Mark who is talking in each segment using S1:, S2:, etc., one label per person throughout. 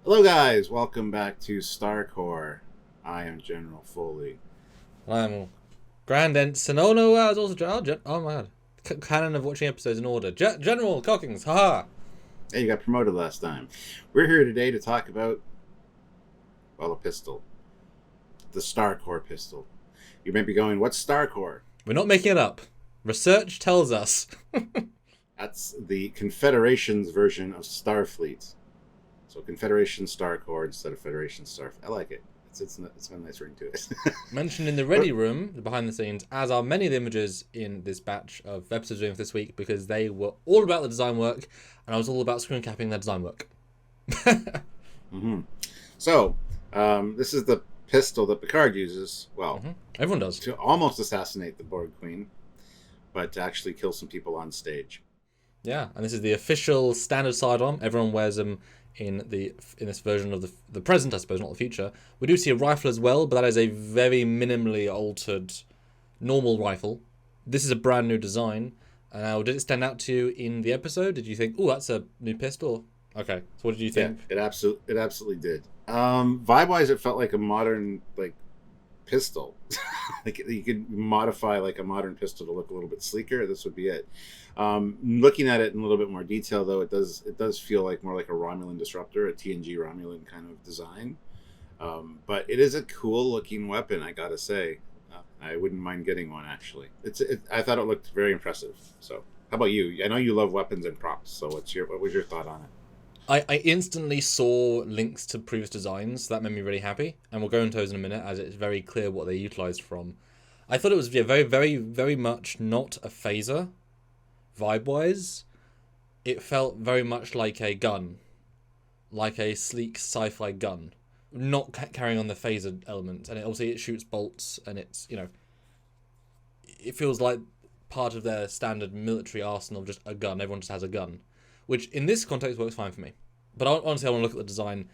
S1: Hello, guys. Welcome back to StarCore. I am General Foley.
S2: I'm Grand Ensign. Oh no, I was also oh my god, canon of watching episodes in order. General Cockings, haha.
S1: Hey, you got promoted last time. We're here today to talk about, well, a pistol. The StarCore pistol. You may be going, what's StarCore?
S2: We're not making it up. Research tells us.
S1: That's the Confederation's version of Starfleet. So Confederation StarCore instead of Federation Starfleet. I like it. It's got a nice ring to it.
S2: Mentioned in the ready room, the behind the scenes, as are many of the images in this batch of episodes we're doing for this week, because they were all about the design work, and I was all about screen capping their design work.
S1: Mm-hmm. So, this is the pistol that Picard uses. Well,
S2: everyone does.
S1: To almost assassinate the Borg Queen, but to actually kill some people on stage.
S2: Yeah, and this is the official standard sidearm. Everyone wears them in this version of the present, I suppose, not the future. We do see a rifle as well, but that is a very minimally altered normal rifle. This is a brand new design. Now, did it stand out to you in the episode? Did you think, oh, that's a new pistol? Okay, so what did you think?
S1: Yeah, it absolutely did. Vibe-wise, it felt like a modern pistol. Like you could modify like a modern pistol to look a little bit sleeker. This would be it. Looking at it in a little bit more detail, though, it does feel like more like a Romulan disruptor, a TNG Romulan kind of design. But it is a cool looking weapon, I gotta say. I wouldn't mind getting one actually. I thought it looked very impressive. So, how about you? I know you love weapons and props. So, what was your thought on it?
S2: I instantly saw links to previous designs, so that made me really happy, and we'll go into those in a minute as it's very clear what they utilised from. I thought it was very, very, very much not a phaser, vibe-wise. It felt very much like a gun, like a sleek sci-fi gun, not carrying on the phaser element, and obviously it shoots bolts, and it's, it feels like part of their standard military arsenal, just a gun, everyone just has a gun. Which in this context works fine for me. But honestly, I want to look at the design.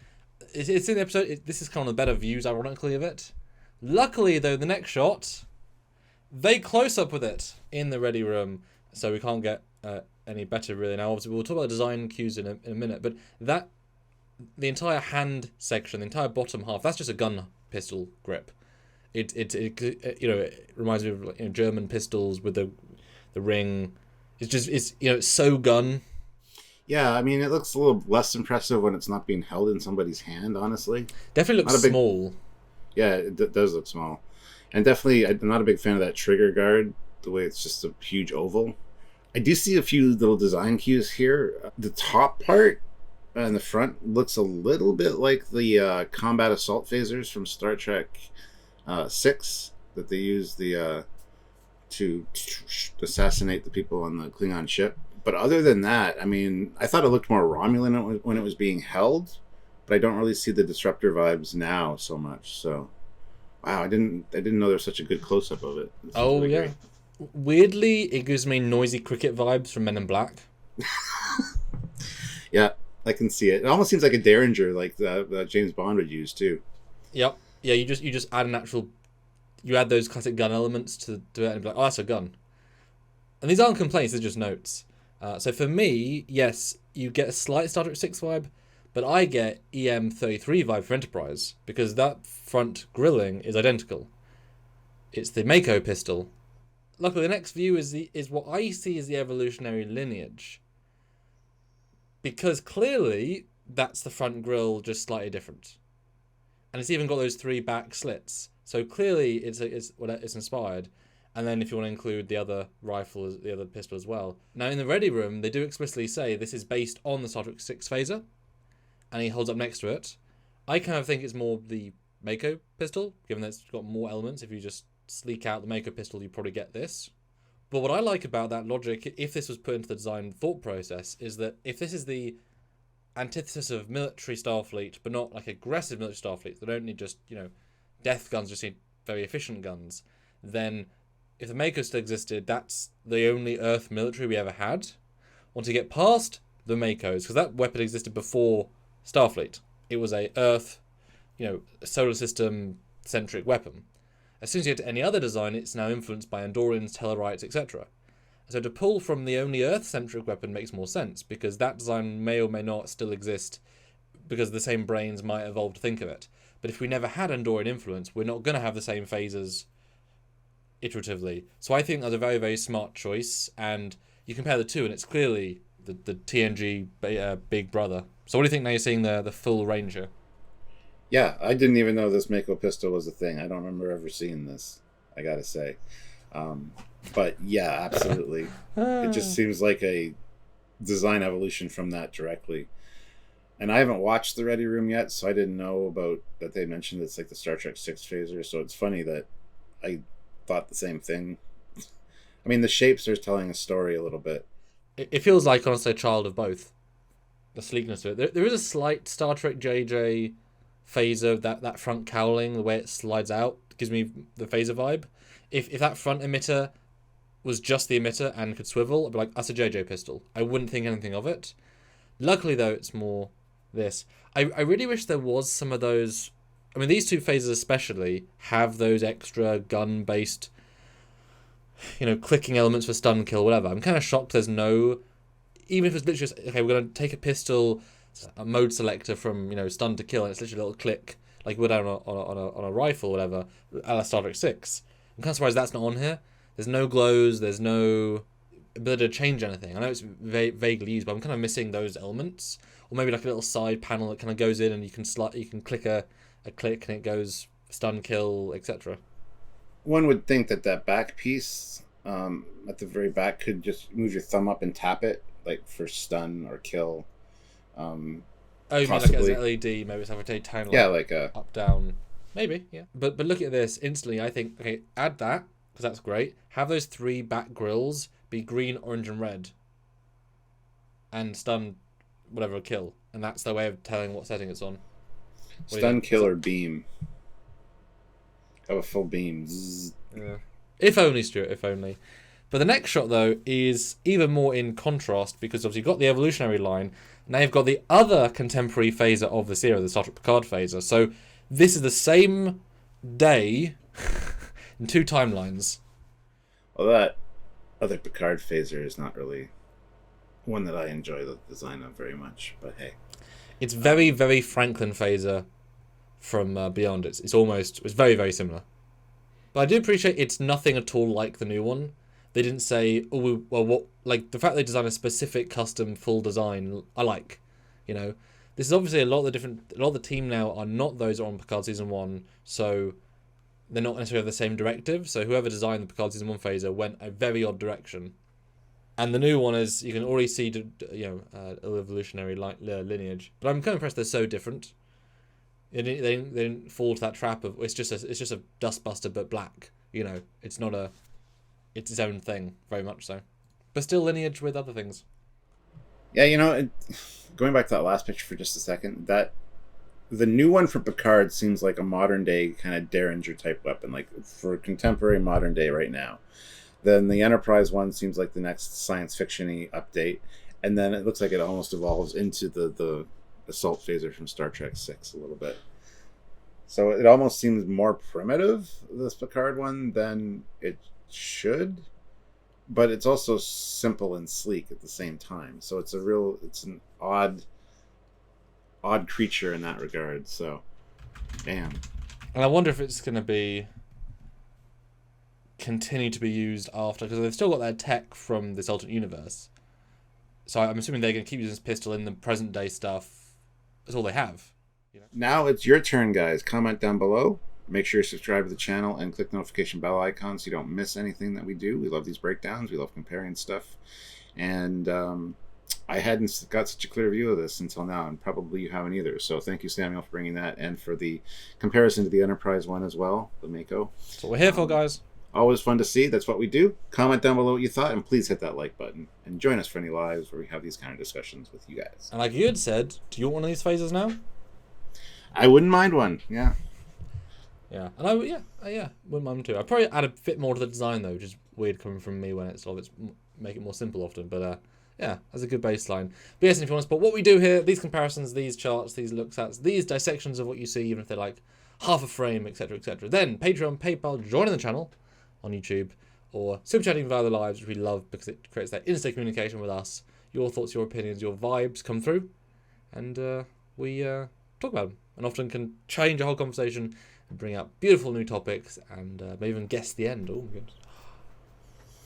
S2: It's in the episode. This is kind of the better views, ironically, of it. Luckily, though, the next shot, they close up with it in the ready room, so we can't get any better, really. Now, obviously, we'll talk about design cues in a minute, but the entire hand section, the entire bottom half, that's just a gun pistol grip. It reminds me of German pistols with the ring. It's so gun.
S1: Yeah, I mean, it looks a little less impressive when it's not being held in somebody's hand, honestly.
S2: Definitely looks small.
S1: Yeah, it does look small. And definitely, I'm not a big fan of that trigger guard, the way it's just a huge oval. I do see a few little design cues here. The top part in the front looks a little bit like the combat assault phasers from Star Trek 6 that they use to assassinate the people on the Klingon ship. But other than that, I mean, I thought it looked more Romulan when it was being held, but I don't really see the disruptor vibes now so much. So, wow, I didn't know there was such a good close up of it.
S2: Oh really yeah, great. Weirdly, it gives me noisy cricket vibes from Men in Black.
S1: Yeah, I can see it. It almost seems like a Derringer, like that James Bond would use too.
S2: Yep. Yeah, you just add an actual, you add those classic gun elements to it, and be like, oh, that's a gun. And these aren't complaints; they're just notes. So for me, yes, you get a slight Star Trek 6 vibe, but I get EM33 vibe for Enterprise, because that front grilling is identical. It's the Mako pistol. Luckily, the next view is what I see as the evolutionary lineage. Because clearly, that's the front grill, just slightly different. And it's even got those 3 back slits. So clearly, it's inspired. And then if you want to include the other rifle, the other pistol as well. Now, in the ready room, they do explicitly say this is based on the Star Trek 6 phaser. And he holds up next to it. I kind of think it's more the Mako pistol, given that it's got more elements. If you just sleek out the Mako pistol, you probably get this. But what I like about that logic, if this was put into the design thought process, is that if this is the antithesis of military Starfleet, but not like aggressive military Starfleet, they don't need just, death guns, just need very efficient guns, then if the Mako still existed, that's the only Earth military we ever had. Once you get past the Makos, because that weapon existed before Starfleet, it was a Earth, solar system centric weapon. As soon as you get to any other design, it's now influenced by Andorians, Tellarites, etc. So to pull from the only Earth centric weapon makes more sense, because that design may or may not still exist because the same brains might evolve to think of it. But if we never had Andorian influence, we're not going to have the same phasers iteratively. So I think that's a very, very smart choice, and you compare the two, and it's clearly the TNG big brother. So what do you think now you're seeing the full range here?
S1: Yeah, I didn't even know this Mako pistol was a thing. I don't remember ever seeing this, I gotta say. But yeah, absolutely. It just seems like a design evolution from that directly. And I haven't watched the Ready Room yet, so I didn't know about that they mentioned it's like the Star Trek 6 phaser, so it's funny that I thought the same thing. I mean, the shapes are telling a story a little bit.
S2: It feels like, honestly, a child of both. The sleekness of it. There is a slight Star Trek JJ phaser, that front cowling, the way it slides out, gives me the phaser vibe. If that front emitter was just the emitter and could swivel, I'd be like, that's a JJ pistol. I wouldn't think anything of it. Luckily, though, it's more this. I really wish there was some of those. I mean, these two phasers especially have those extra gun-based, clicking elements for stun, kill, whatever. I'm kind of shocked there's no. Even if it's literally just, okay, we're going to take a pistol, a mode selector from, stun to kill, and it's literally a little click, like you would on a rifle or whatever, a la Star Trek 6. I'm kind of surprised that's not on here. There's no glows, there's no ability to change anything. I know it's vaguely used, but I'm kind of missing those elements. Or maybe like a little side panel that kind of goes in and you can click a click and it goes stun, kill, etc.
S1: One would think that back piece at the very back could just move your thumb up and tap it, like for stun or kill.
S2: Oh, you mean like as an LED? Maybe it's like a tiny
S1: like a
S2: up down. Maybe, yeah. But look at this instantly. I think, okay, add that because that's great. Have those 3 back grills be green, orange, and red, and stun, whatever, kill, and that's their way of telling what setting it's on.
S1: Stun, kill, or beam. Have a full beam. Zzz.
S2: Yeah. If only, Stuart. If only. But the next shot, though, is even more in contrast because obviously you've got the evolutionary line. Now you've got the other contemporary phaser of this era, the Star Trek Picard phaser. So this is the same day in 2 timelines.
S1: Well, that other Picard phaser is not really one that I enjoy the design of very much, but hey.
S2: It's very, very Franklin phaser from Beyond. It's very, very similar. But I do appreciate it's nothing at all like the new one. They didn't say, oh, well, what, like the fact they designed a specific custom full design, I like, This is obviously a lot of the team now are not those on Picard Season 1, so they're not necessarily the same directive. So whoever designed the Picard Season 1 phaser went a very odd direction. And the new one is, you can already see, evolutionary lineage. But I'm kind of impressed they're so different. They didn't fall to that trap of, it's just a dustbuster but black. It's not it's its own thing, very much so. But still lineage with other things.
S1: Yeah, going back to that last picture for just a second, that the new one for Picard seems like a modern day kind of Derringer type weapon, like for contemporary modern day right now. Then the Enterprise one seems like the next science fiction-y update, and then it looks like it almost evolves into the assault phaser from Star Trek 6 a little bit. So it almost seems more primitive, this Picard one, than it should, but it's also simple and sleek at the same time. So it's an odd creature in that regard. So, damn.
S2: And I wonder if it's going to continue to be used after, because they've still got their tech from this alternate universe. So I'm assuming they're going to keep using this pistol in the present day stuff. That's all they have.
S1: Now it's your turn, guys. Comment down below. Make sure you subscribe to the channel and click the notification bell icon so you don't miss anything that we do. We love these breakdowns. We love comparing stuff. And I hadn't got such a clear view of this until now, and probably you haven't either. So thank you, Samuel, for bringing that, and for the comparison to the Enterprise one as well, the Mako.
S2: That's what we're here for, guys.
S1: Always fun to see. That's what we do. Comment down below what you thought, and please hit that like button. And join us for any lives where we have these kind of discussions with you guys.
S2: And like you had said, do you want one of these phasers now?
S1: I wouldn't mind one, yeah.
S2: Yeah, and wouldn't mind too. I'd probably add a bit more to the design though, which is weird coming from me when it's make it more simple often. But yeah, that's a good baseline. But yes, if you want to spot what we do here, these comparisons, these charts, these looks at, these dissections of what you see, even if they're like half a frame, etc., etc. Then Patreon, PayPal, joining the channel on YouTube, or super chatting via the lives, which we love because it creates that instant communication with us. Your thoughts, your opinions, your vibes come through, and we'll we talk about them, and often can change a whole conversation and bring up beautiful new topics, and maybe even guess the end. Oh my goodness.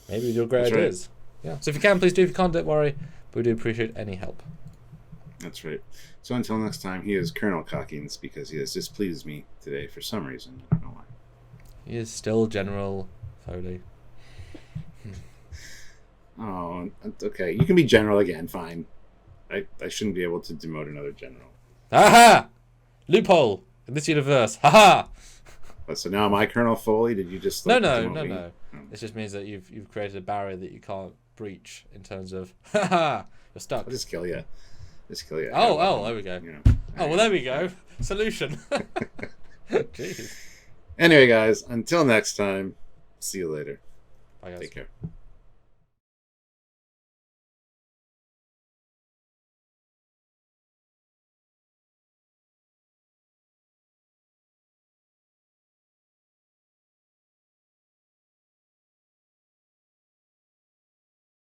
S2: Maybe we do great ideas. Right. Yeah. So if you can, please do. If you can't, don't worry. But we do appreciate any help.
S1: That's right. So until next time, he is Colonel Cockings because he has displeased me today for some reason. I don't know why.
S2: He is still General Foley.
S1: Oh, okay. You can be General again. Fine. I shouldn't be able to demote another General.
S2: Aha! Loophole in this universe. Haha!
S1: So now am I Colonel Foley? Did you just
S2: No.
S1: Oh.
S2: It just means that you've created a barrier that you can't breach in terms of haha. You're stuck.
S1: I'll just kill you.
S2: Oh, there we go.
S1: You know,
S2: oh, well, there we go. Solution. Jeez.
S1: Anyway, guys, until next time, see you later.
S2: Bye, guys.
S1: Take care.